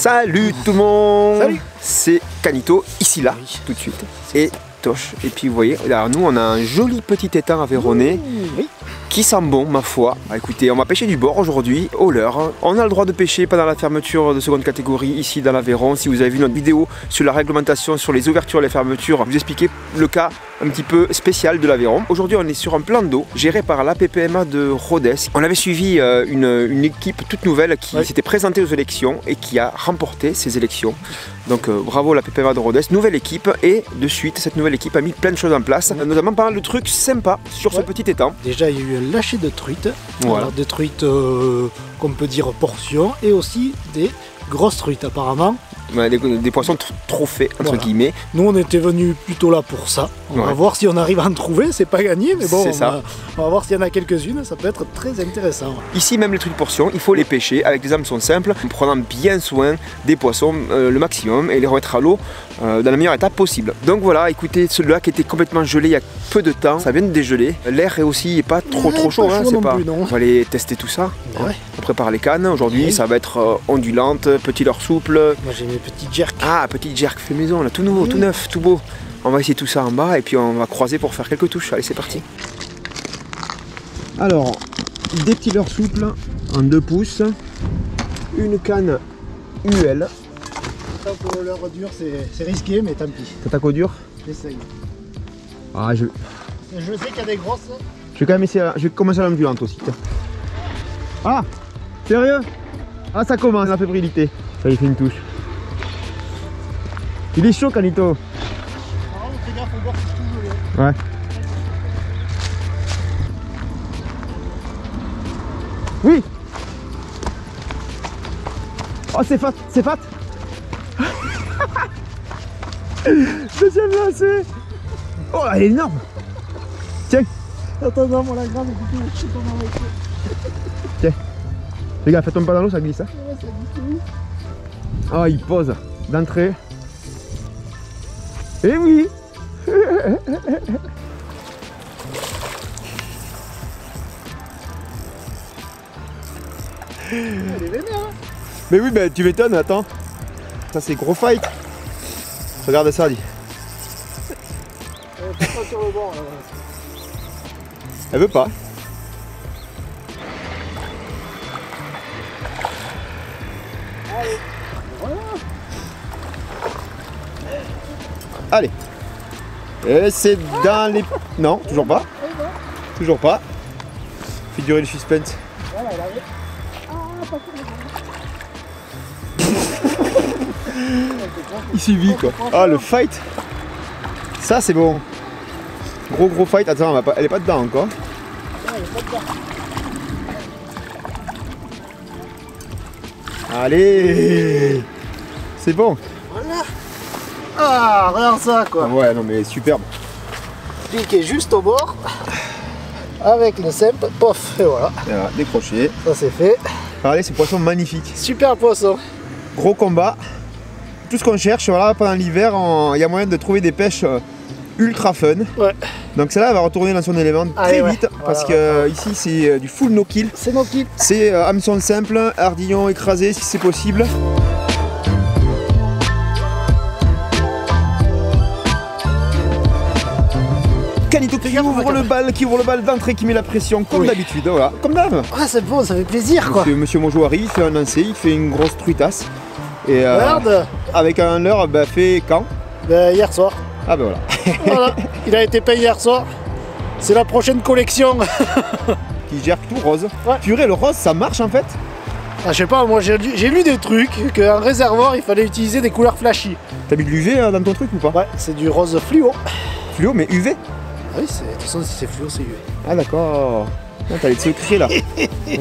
Salut tout le monde. Salut. C'est Canito, ici là, Oui. tout de suite. Et Toche. Et puis vous voyez, alors nous on a un joli petit étang aveyronais Oui. qui sent bon ma foi. Ah, écoutez, on va pêcher du bord aujourd'hui, au leurre. On a le droit de pêcher pendant la fermeture de seconde catégorie ici dans l'Aveyron. Si vous avez vu notre vidéo sur la réglementation, sur les ouvertures et les fermetures, je vous expliquais le cas un petit peu spécial de l'Aveyron. Aujourd'hui on est sur un plan d'eau géré par l'APPMA de Rodez. On avait suivi une équipe toute nouvelle qui s'était présentée aux élections et qui a remporté ces élections. Donc bravo l'APPMA de Rodez, nouvelle équipe, et de suite cette nouvelle équipe a mis plein de choses en place, notamment pas mal de trucs sympas sur ce petit étang. Déjà il y a eu un lâcher de truites, Voilà. alors, des truites qu'on peut dire portions, et aussi des grosses truites apparemment. Ouais, des poissons trophées entre Voilà. guillemets. Nous on était venus plutôt là pour ça. On va voir si on arrive à en trouver, c'est pas gagné, mais bon, on va voir s'il y en a quelques-unes, ça peut être très intéressant. Ici même les trucs portions, il faut les pêcher avec des hameçons simples, en prenant bien soin des poissons le maximum et les remettre à l'eau dans la meilleure état possible. Donc voilà, écoutez, ce lac était complètement gelé il y a peu de temps, ça vient de dégeler. L'air est aussi pas trop chaud, hein, c'est pas. Plus, non. On va aller tester tout ça. Ouais. On prépare les cannes. Aujourd'hui, ça va être ondulante, petit leurre souple. Moi j'ai mes petits jerks. Ah, petit jerk fait maison, là, tout nouveau, tout neuf, tout beau. On va essayer tout ça en bas et puis on va croiser pour faire quelques touches. Allez, c'est parti. Alors, des petits leurres souples en 2 pouces, une canne UL. Tant que l'heure dure, c'est risqué, mais tant pis. T'attaques au dur? J'essaye. Ah, je Je sais qu'il y a des grosses. vais quand même essayer, je vais commencer à l'ondulante aussi. Tiens. Ah, sérieux? Ah, ça commence la fébrilité. Ça y fait une touche. Il est chaud, Canito. Ah, on fait gaffe, faut voir si je trouve. Ouais. Oui. Oh, c'est fat, c'est fat. Deuxième lancé. Oh, elle est énorme. Tiens, Attends, non, moi la grave, du coup, je sais comment on va faire. tiens. Les gars, faites-moi pas dans l'eau, ça glisse. Hein. Ouais, ça dit tout. Oh, il pose d'entrée. Eh oui. Elle est vénère, hein. Mais oui, bah, tu m'étonnes, attends. Ça, c'est gros fight. Regarde ça, dit. Pas sur le bord, là. Elle veut pas. Allez, voilà. Allez. Et c'est dans les... Non, toujours pas. Toujours pas. Fait durer le suspense. Voilà, elle arrive. Ah, pas Il suffit quoi. Ah, le fight. Ça, c'est bon. Gros fight. Attends, elle est pas dedans encore. Allez. C'est bon. Voilà. Ah, regarde ça, quoi. Ouais, non mais superbe. Piqué juste au bord. Avec le simple, pof, et voilà. Voilà, décroché. Ça c'est fait. Regardez, ces poissons magnifiques. Super poisson. Gros combat. Tout ce qu'on cherche, voilà, pendant l'hiver, il y a moyen de trouver des pêches ultra fun. Ouais. Donc celle-là va retourner dans son élément Allez, très vite, voilà, parce voilà. que ici c'est du full no kill. C'est nos kits. C'est hameçon simple, ardillon écrasé si c'est possible. Canito qui ouvre le bal d'entrée, qui met la pression comme d'habitude, voilà, comme d'hab. Ah, c'est bon, ça fait plaisir, quoi. Monsieur Mojoari, il fait un lancer, il fait une grosse truitasse. Et Regarde. avec un leurre, bah, fait quand? Ben, hier soir. Ah ben voilà. Voilà. Il a été payé hier soir. C'est la prochaine collection. Qui gère tout rose. Ouais. Purée, le rose, ça marche en fait? Ah, je sais pas, moi j'ai lu des trucs qu'en réservoir il fallait utiliser des couleurs flashy. T'as mis de l'UV dans ton truc ou pas? Ouais, c'est du rose fluo. Fluo, mais UV? Ah oui, de toute façon, si c'est fluo, c'est UV. Ah d'accord. Ah, t'as les secrets là.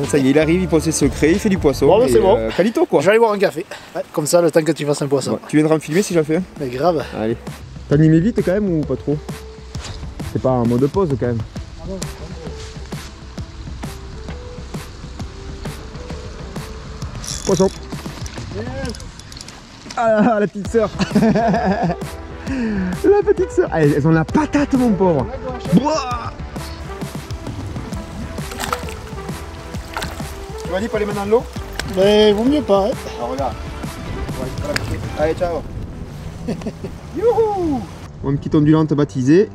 Ça y est, il arrive, il pose ses secrets, il fait du poisson. Bon, bah, c'est bon. Calito quoi. Je vais aller boire un café. Ouais, comme ça, le temps que tu fasses un poisson. Ouais. Tu viendras me filmer si j'en fais un? Mais grave. Allez. T'animes vite quand même ou pas trop? C'est pas en mode pause quand même. Ah non, Poisson. Ah la petite sœur. La petite sœur. Ah, elles ont la patate mon pauvre. Bouah. Tu m'as dit pas les mains dans l'eau? Mais vaut mieux pas, hein. Alors regarde. Allez, ciao. Youhou. Une petite ondulante baptisée.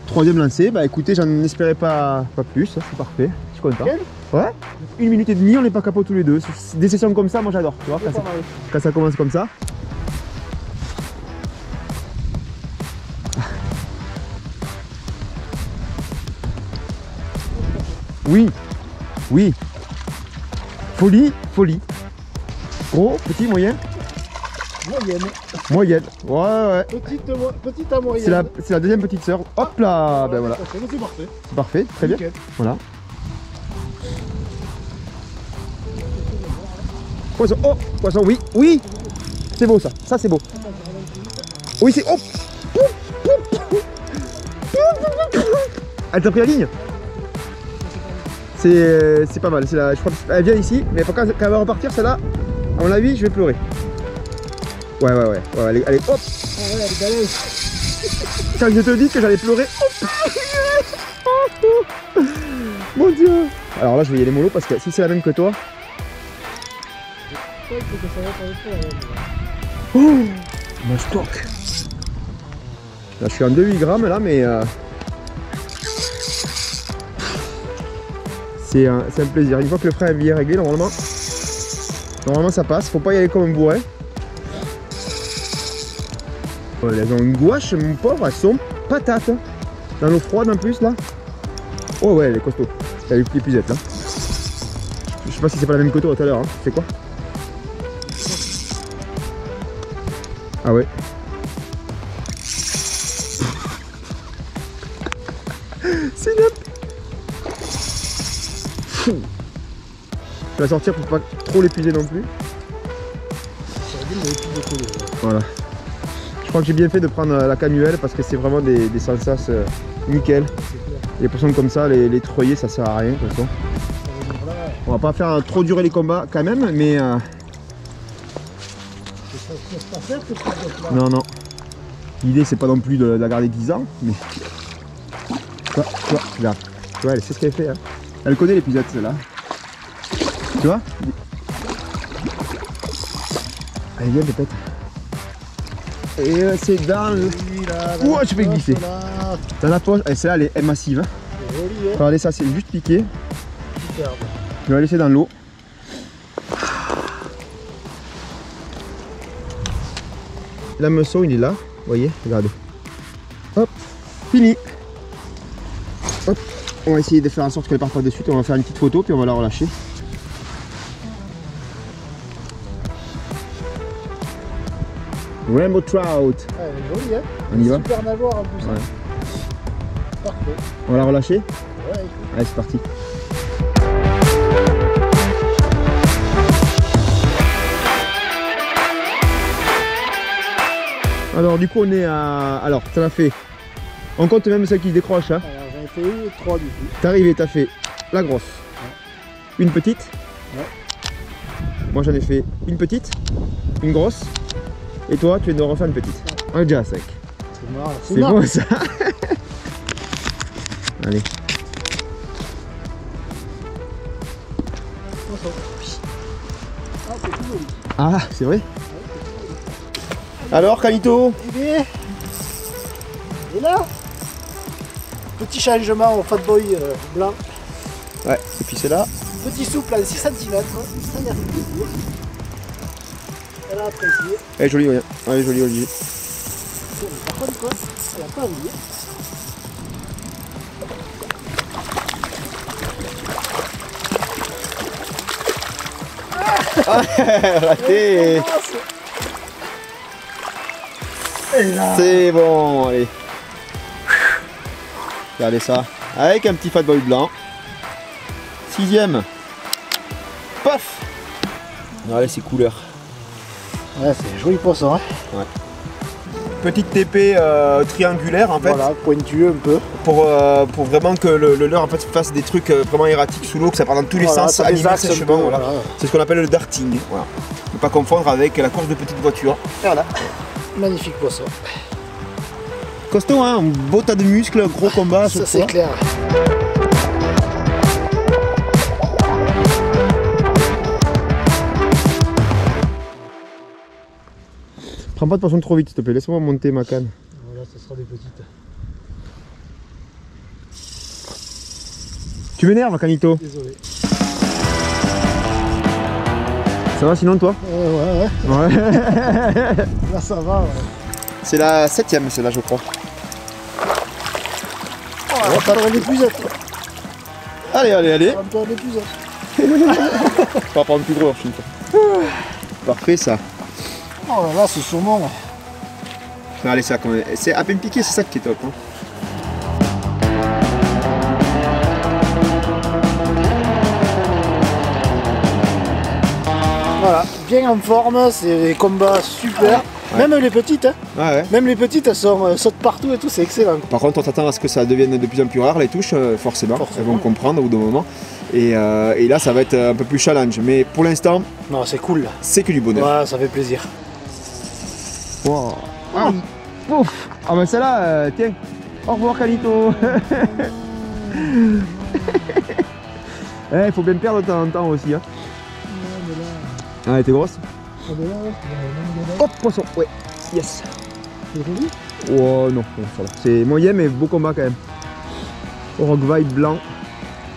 Troisième lancé. Bah écoutez, j'en espérais pas plus. C'est parfait. Je suis content. Ouais. 1 minute et demie, on n'est pas capot tous les deux. Des sessions comme ça, moi j'adore. Tu vois, quand ça commence comme ça. Oui. Oui. Folie, folie. Gros, petit, moyen. Moyenne. Moyenne. Ouais. Petite à moyenne. C'est la deuxième petite sœur. Hop là. Ben voilà. C'est parfait. C'est parfait, très bien. Voilà. Poisson, oh, poisson, oui, oui. C'est beau ça, c'est beau. Oui, c'est... Oh. Elle t'a pris la ligne. C'est pas mal, je crois qu'elle vient ici, mais quand elle va repartir, celle-là, à mon avis, je vais pleurer. Ouais, allez, hop. Ah ouais, elle est balèze. Quand je te dis que j'allais pleurer, hop. Mon Dieu. Alors là, je vais y aller mollo parce que si c'est la même que toi... Oh, mon stock. Là, je suis en 2,8 grammes là, mais c'est un plaisir. Une fois que le frein est bien réglé, normalement ça passe. Faut pas y aller comme un bourret. Oh, elles ont une gouache, mon pauvre, elles sont patates. Dans l'eau froide en plus là. Oh ouais, elle est costaud. Elle est épuisette là. Je sais pas si c'est pas la même que toi tout à l'heure. Hein. C'est quoi? Ah ouais. C'est une... Je vais la sortir pour pas trop l'épuiser non plus. Voilà. Je crois que j'ai bien fait de prendre la canuelle parce que c'est vraiment des sensations nickel. Les poissons comme ça, les treuillés, ça sert à rien de toute façon. On va pas faire trop durer les combats quand même, mais... Non. L'idée c'est pas non plus de la garder 10 ans, mais... Tu vois, regarde. Tu vois, elle sait ce qu'elle fait. Hein. Elle connaît l'épisode celle-là. Tu vois? Allez, viens peut-être. Et c'est dans le... Ouah, je vais glisser. Dans la poche, celle-là elle est massive. Hein. Regardez ça, c'est juste piqué. Je vais la laisser dans l'eau. L'hameçon il est là, vous voyez, regardez. Hop, fini. Hop, on va essayer de faire en sorte qu'elle parte pas de suite. On va faire une petite photo puis on va la relâcher. Rainbow trout. Ah, elle est jolie, hein. On y va. Super nageoire en plus. Ouais. Parfait. On va la relâcher? Ouais. Allez, c'est parti. Alors du coup on est à... Alors ça l'a fait. On compte même celle qui se décroche hein. Alors j'en ai fait 3 du coup. T'es arrivé, t'as fait la grosse. Ouais. Une petite. Ouais. Moi j'en ai fait une petite, une grosse. Et toi tu viens de refaire une petite. Ouais. On est déjà à 5. C'est bon ça. Allez. Ah c'est vrai. Alors Canito? Eh bien, et là, petit changement au Fat Boy blanc. Ouais, et puis c'est là. Petit souple à 6 cm, ça y a fait plaisir. Elle a apprécié. Elle est jolie, ouais. Elle est jolie, Olivier. Par contre, quoi, elle a pas envie. Raté. C'est bon, allez. Regardez ça. Avec un petit Fat Boy blanc. 6ème. Paf. Allez, c'est couleur. Ouais, c'est un joli poisson. Hein. Ouais. Petite TP triangulaire en fait. Voilà, pointueux un peu. Pour vraiment que le leurre en fait, fasse des trucs vraiment erratiques sous l'eau, que ça part dans tous les sens, animer sèchement. Voilà. C'est ce qu'on appelle le darting. Voilà. Ne pas confondre avec la course de petite voiture. Voilà. Magnifique poisson. Costaud, hein, un beau tas de muscles, gros combat. Ça c'est clair. Prends pas de poisson trop vite s'il te plaît, laisse-moi monter ma canne. Voilà, ce sera des petites. Tu m'énerves, Canito. Désolé. Ça va sinon toi? Ouais. Là ça va, ouais. C'est la 7ème celle-là je crois. Oh, on va prendre des pucettes. Allez. On va prendre des pucettes. On va prendre plus gros Chine. Parfait ça. Oh là là, ce saumon là. Allez ça, c'est à peine piqué, c'est ça qui est top. Hein. Voilà, bien en forme, c'est des combats super. Ouais. Même les petites, hein. Ouais. Même les petites, elles sautent partout et tout, c'est excellent. Par contre, on s'attend à ce que ça devienne de plus en plus rare les touches, forcément. Elles vont comprendre au bout d'un moment. Et là, ça va être un peu plus challenge. Mais pour l'instant, non, c'est cool. C'est que du bonheur. Ouais, ça fait plaisir. Wow. Ah, pouf. Ah ben celle-là, tiens. Au revoir Canito. Il faut bien perdre de temps en temps aussi. Hein. Ah, elle était grosse. Hop, poisson, ouais, yes. Oh non, ça va. C'est moyen mais beau combat quand même. Rockville blanc.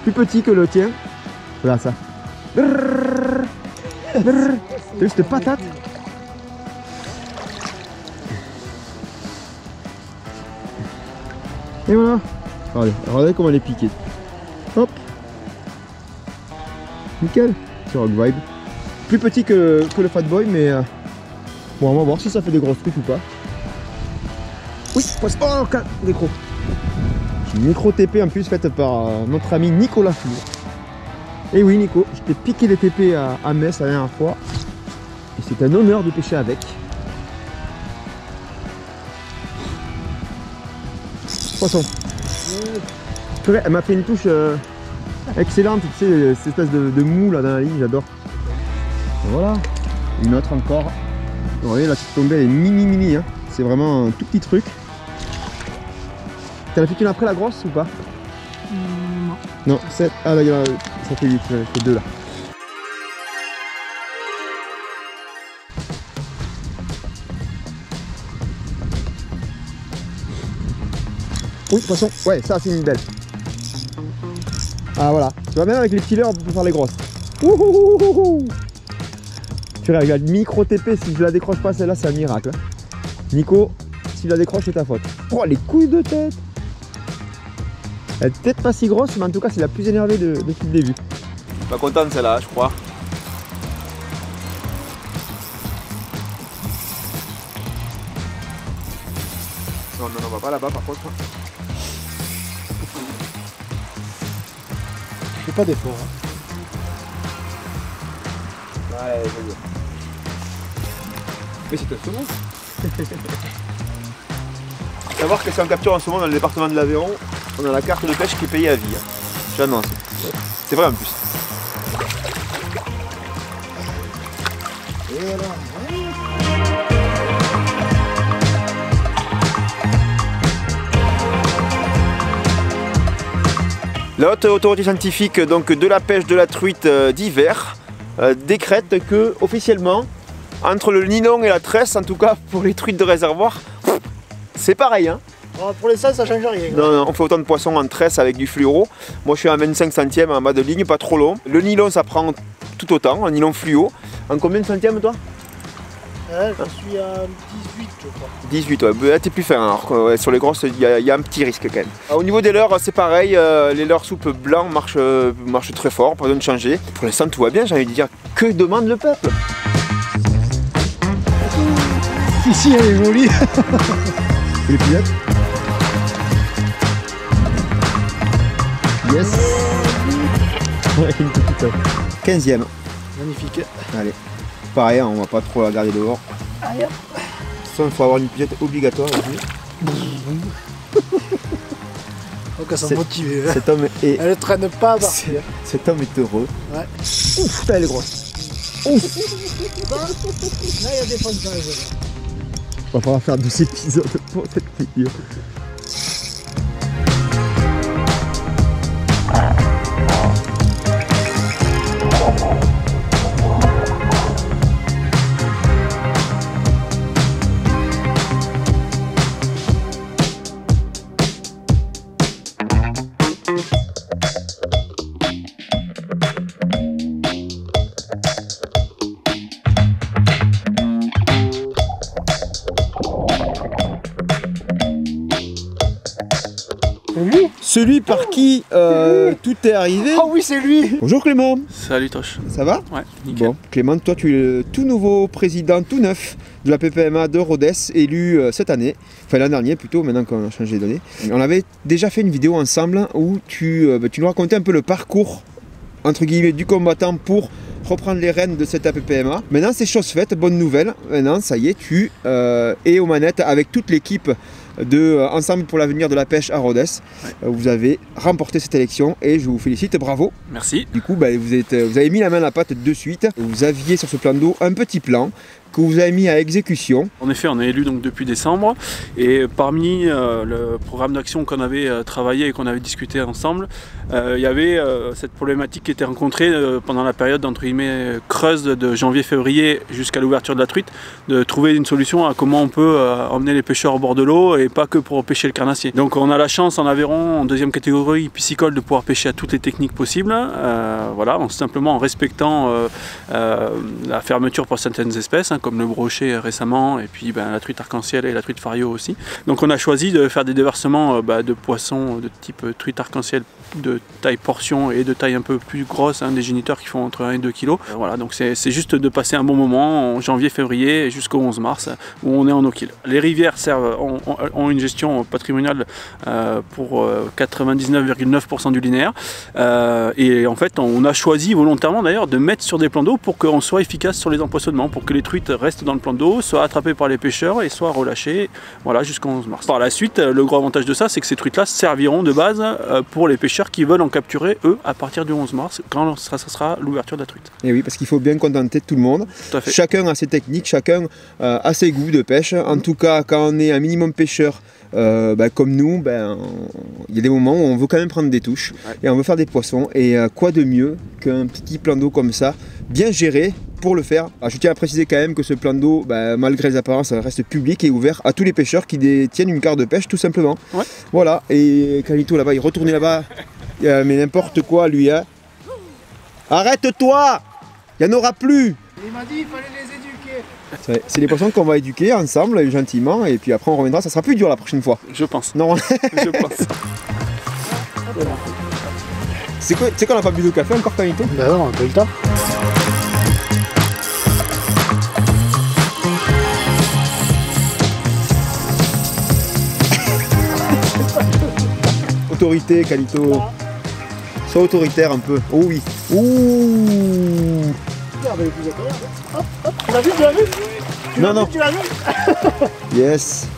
Plus petit que le tien. Voilà ça. T'as vu cette patate? Et voilà. Regardez comment elle est piquée. Hop. Nickel. C'est Rockville. Plus petit que le Fat Boy, mais bon, on va voir si ça fait des grosses trucs ou pas. Oui, poisson. Oh, micro. Une micro TP en plus faite par notre ami Nicolas Flour. Et oui, Nico, je t'ai piqué les TP à Metz la dernière fois. Et c'est un honneur de pêcher avec. Poisson. Elle m'a fait une touche excellente, tu sais, cette espèce de mou là dans la ligne, j'adore. Voilà, une autre encore. Vous voyez, la petite tombée elle est mini, hein. C'est vraiment un tout petit truc. T'en as fait une après la grosse ou pas? Non. Non, 7. Ah là, ça fait 8, ça fait 2 là. Oui, poisson, ouais, ça c'est une belle. Ah voilà, tu vois, même avec les petits leurres, on peut faire les grosses. Ouhouhouhouhou. Tu regardes, micro TP, si je la décroche pas celle-là, c'est un miracle. Nico, si je la décroche, c'est ta faute. Oh, les couilles de tête. Elle est peut-être pas si grosse, mais en tout cas, c'est la plus énervée depuis le début. Pas contente celle-là, je crois. Non, on va pas là-bas par contre. Je fais pas d'effort. Hein. Ouais, vas-y. Mais c'est un saumon. Savoir que si on capture un saumon dans le département de l'Aveyron, on a la carte de pêche qui est payée à vie. Hein. J'annonce. C'est vrai en plus. Et voilà. La haute autorité scientifique donc, de la pêche de la truite d'hiver décrète que officiellement entre le nylon et la tresse, en tout cas pour les truites de réservoir, c'est pareil. Hein. Alors pour les salles, ça change rien. Non, on fait autant de poissons en tresse avec du fluoro. Moi je suis à 25 centièmes en bas de ligne, pas trop long. Le nylon ça prend tout autant, un nylon fluo. En combien de centièmes toi? Je suis à 18 je crois. 18, ouais. Là t'es plus fin, alors ouais, sur les grosses il y a un petit risque quand même. Au niveau des leurres c'est pareil, les leurres soupes blancs marchent très fort, pas besoin de changer. Pour l'instant tout va bien, j'ai envie de dire, que demande le peuple? Ici elle est jolie. Les pilotes. Yes. Ouais, une petite 15e. Magnifique. Allez. Pareil, on va pas trop la garder dehors. Aïe. Ça, il faut avoir une pilote obligatoire aussi. Donc elles sont motivées. Hein. Cet homme est... Elle ne traîne pas à partir. Cet homme est heureux. Ouais. Ouf, elle est grosse. Ouf. Là, il y a des fondages. On va falloir faire 2 épisodes pour cette vidéo. celui par qui tout est arrivé. Ah oui, c'est lui. Bonjour Clément. Salut Tosh. Ça va? Ouais, nickel. Bon, Clément, toi tu es le tout nouveau président, tout neuf de la PPMA de Rodez, élu cette année, enfin l'an dernier plutôt, maintenant qu'on a changé d'année. On avait déjà fait une vidéo ensemble où tu nous racontais un peu le parcours entre guillemets du combattant pour reprendre les rênes de cette PPMA. Maintenant c'est chose faite, bonne nouvelle, maintenant ça y est, tu es aux manettes avec toute l'équipe de Ensemble pour l'avenir de la pêche à Rodez. Ouais. Vous avez remporté cette élection et je vous félicite, bravo. Merci. Du coup, vous avez mis la main à la pâte de suite. Vous aviez sur ce plan d'eau un petit plan que vous avez mis à exécution. En effet, on est élu donc depuis décembre et parmi le programme d'action qu'on avait travaillé et qu'on avait discuté ensemble, il y avait cette problématique qui était rencontrée pendant la période entre guillemets creuse de janvier-février jusqu'à l'ouverture de la truite, de trouver une solution à comment on peut emmener les pêcheurs au bord de l'eau et pas que pour pêcher le carnassier. Donc on a la chance en Aveyron, en deuxième catégorie piscicole, de pouvoir pêcher à toutes les techniques possibles, voilà, simplement en respectant la fermeture pour certaines espèces, hein, comme le brochet récemment, et puis la truite arc-en-ciel et la truite fario aussi. Donc on a choisi de faire des déversements de poissons de type truite arc-en-ciel de taille portion et de taille un peu plus grosse, hein, des géniteurs qui font entre 1 et 2 kg. Voilà, donc c'est juste de passer un bon moment en janvier-février jusqu'au 11 mars où on est en eau-kill. Les rivières ont une gestion patrimoniale pour 99,9% du linéaire et en fait on a choisi volontairement d'ailleurs de mettre sur des plans d'eau pour qu'on soit efficace sur les empoisonnements, pour que les truites restent dans le plan d'eau, soient attrapées par les pêcheurs et soient relâchées, voilà, jusqu'au 11 mars. Par la suite, le gros avantage de ça, c'est que ces truites-là serviront de base pour les pêcheurs qui veulent en capturer, eux, à partir du 11 mars, quand ça sera l'ouverture de la truite. Et oui, parce qu'il faut bien contenter tout le monde. Tout à fait. Chacun a ses techniques, chacun a ses goûts de pêche. En tout cas, quand on est un minimum pêcheur, comme nous, il y a des moments où on veut quand même prendre des touches, ouais, et on veut faire des poissons. Et quoi de mieux qu'un petit plan d'eau comme ça, bien géré, pour le faire. Alors, je tiens à préciser quand même que ce plan d'eau, malgré les apparences, reste public et ouvert à tous les pêcheurs qui détiennent une carte de pêche, tout simplement. Ouais. Voilà, et Calito là-bas, il retourne là-bas, mais n'importe quoi lui, hein. Arrête-toi, il n'y en aura plus. Il m'a dit qu'il fallait les éduquer. C'est les poissons qu'on va éduquer ensemble, gentiment, et puis après on reviendra, ça sera plus dur la prochaine fois. Je pense. Non. Je pense. C'est qu'on n'a pas bu de café encore, Calito? Ben non, on a pas eu le temps. Autorité, Calito. Sois autoritaire un peu. Oh oui. Ouh. Regarde, hop, hop. Tu l'as vu, tu l'as vu? Non, non. Tu l'as vu? Yes.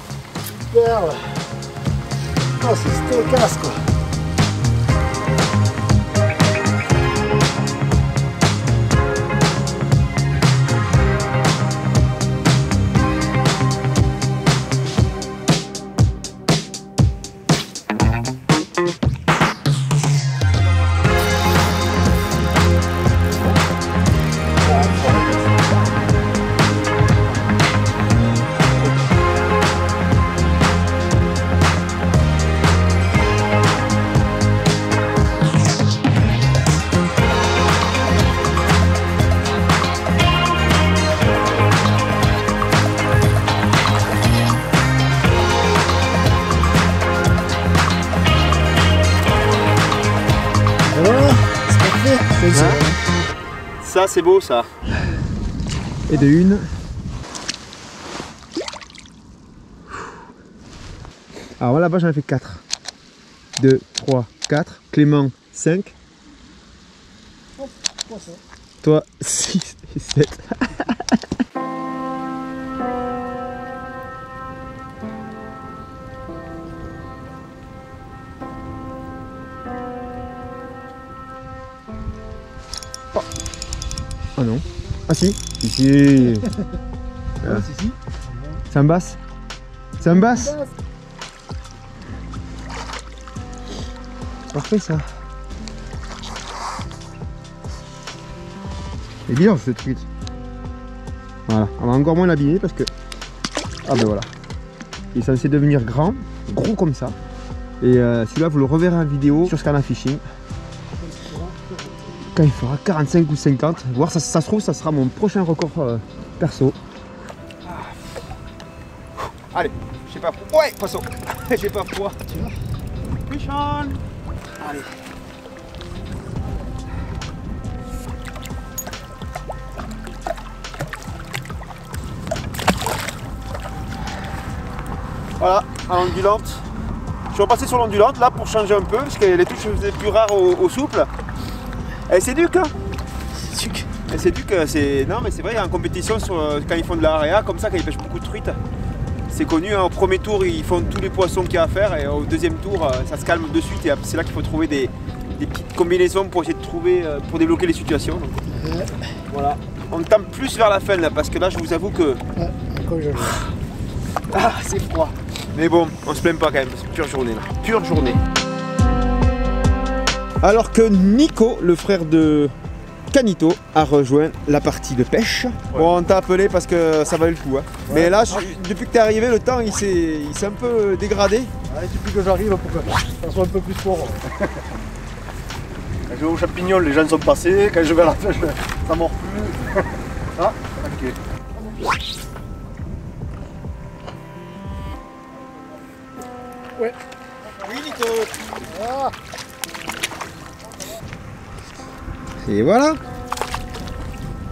Super. Oh, c'est steakasse quoi. Ça c'est beau ça. Et de une. Alors là-bas j'en ai fait 4. 2, 3, 4. Clément 5. Toi 6 et 7. Oh non. Ah si. Si. Voilà. Si. C'est un basse. C'est un basse. Parfait ça. Et bien cette truite. Voilà. On va encore moins l'abîmer parce que. Ah ben voilà. Il est censé devenir grand, gros comme ça. Et celui-là vous le reverrez en vidéo sur Scanner Fishing. Quand il fera 45 ou 50, voir ça se trouve ça sera mon prochain record perso. Allez, j'ai pas froid. Ouais, poisson. J'ai pas froid. Fish on. Allez. Voilà, à l'ondulante. Je suis repassé sur l'ondulante là pour changer un peu parce que les touches faisaient plus rares au souple. Et c'est duc, hein. Et c'est duc, c'est. Non mais c'est vrai, en compétition quand ils font de l'area comme ça, quand ils pêchent beaucoup de truites. C'est connu, hein, au premier tour ils font tous les poissons qu'il y a à faire et au deuxième tour ça se calme de suite et c'est là qu'il faut trouver des petites combinaisons pour essayer de trouver, pour débloquer les situations. Donc, voilà. On tend plus vers la fin là parce que là je vous avoue que. Ah, c'est froid. Mais bon, on se plaint pas quand même, c'est pure journée là. Pure journée. Alors que Nico, le frère de Canito, a rejoint la partie de pêche. Ouais. Bon, on t'a appelé parce que ça valait le coup. Hein. Ouais. Mais là, depuis que t'es arrivé, le temps il s'est un peu dégradé. Ouais, depuis que j'arrive, pour que ça soit un peu plus fort. Quand je vais aux champignons, les gens sont passés. Quand je vais à la pêche, ça mord plus. Ah, ok. Ouais. Oui, Nico. Ah. Et voilà.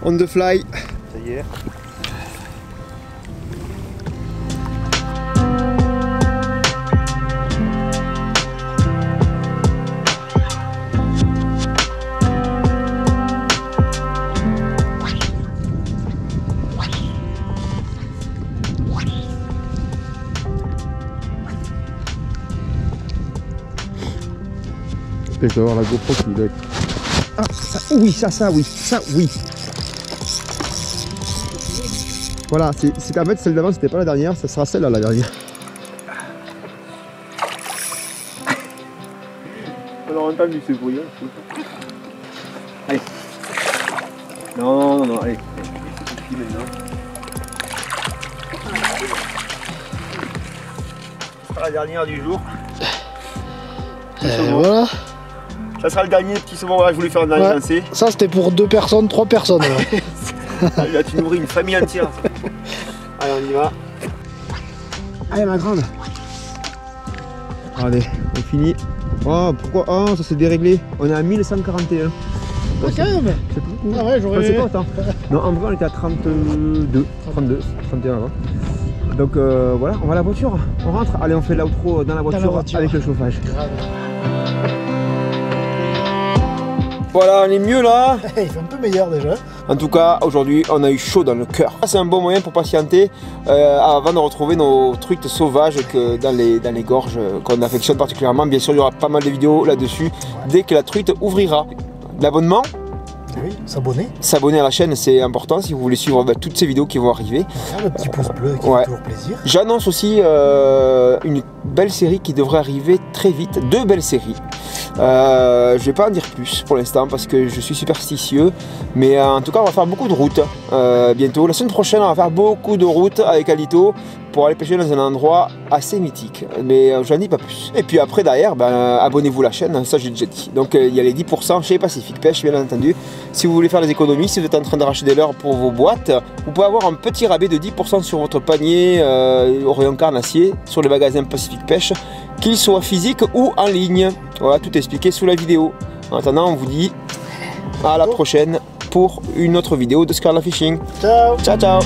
On the fly. Ça y est. Je dois avoir la GoPro qui doit être... Ah, ça, oui, ça oui. Voilà, c'est en fait celle d'avant, c'était pas la dernière, ça sera celle-là la dernière. On a entendu ce bruit. Allez. Non, allez. Maintenant. Ça sera la dernière du jour. Voilà. Ça sera le dernier petit saumon, voilà, je voulais faire un dernier lancé. Ça c'était pour 2 personnes, 3 personnes. Là tu nourris une famille entière. Allez, on y va. Allez ma grande. Allez, on finit. Oh pourquoi? Oh ça s'est déréglé. On est à 1141. Ah quand même. C'est beaucoup. Ah ouais, j'aurais... C'est pas autant. Non en vrai on était à 32, 31 avant. Donc voilà, on va à la voiture. On rentre. Allez on fait l'outro dans la voiture avec le chauffage. Grave. Voilà, on est mieux là. Il fait un peu meilleur déjà. En tout cas, aujourd'hui, on a eu chaud dans le cœur. C'est un bon moyen pour patienter avant de retrouver nos truites sauvages que dans les gorges qu'on affectionne particulièrement. Bien sûr, il y aura pas mal de vidéos là-dessus dès que la truite ouvrira. L'abonnement. Oui, s'abonner. S'abonner à la chaîne, c'est important si vous voulez suivre toutes ces vidéos qui vont arriver. Le petit pouce bleu qui fait toujours plaisir. J'annonce aussi une belle série qui devrait arriver très vite. 2 belles séries. Je vais pas en dire plus pour l'instant parce que je suis superstitieux. Mais en tout cas, on va faire beaucoup de routes bientôt. La semaine prochaine, on va faire beaucoup de routes avec Alito pour aller pêcher dans un endroit assez mythique. Mais j'en dis pas plus. Et puis après, derrière, abonnez-vous à la chaîne. Ça, j'ai déjà dit. Donc, il y a les 10% chez Pacific Pêche, bien entendu. Si vous voulez faire des économies, si vous êtes en train d'arracher des leurres pour vos boîtes, vous pouvez avoir un petit rabais de 10% sur votre panier au rayon carnassier sur les magasins Pacific Pêche, qu'ils soient physiques ou en ligne. Voilà, tout est expliqué sous la vidéo. En attendant, on vous dit à la prochaine pour une autre vidéo de Scarla Fishing. Ciao. Ciao, ciao.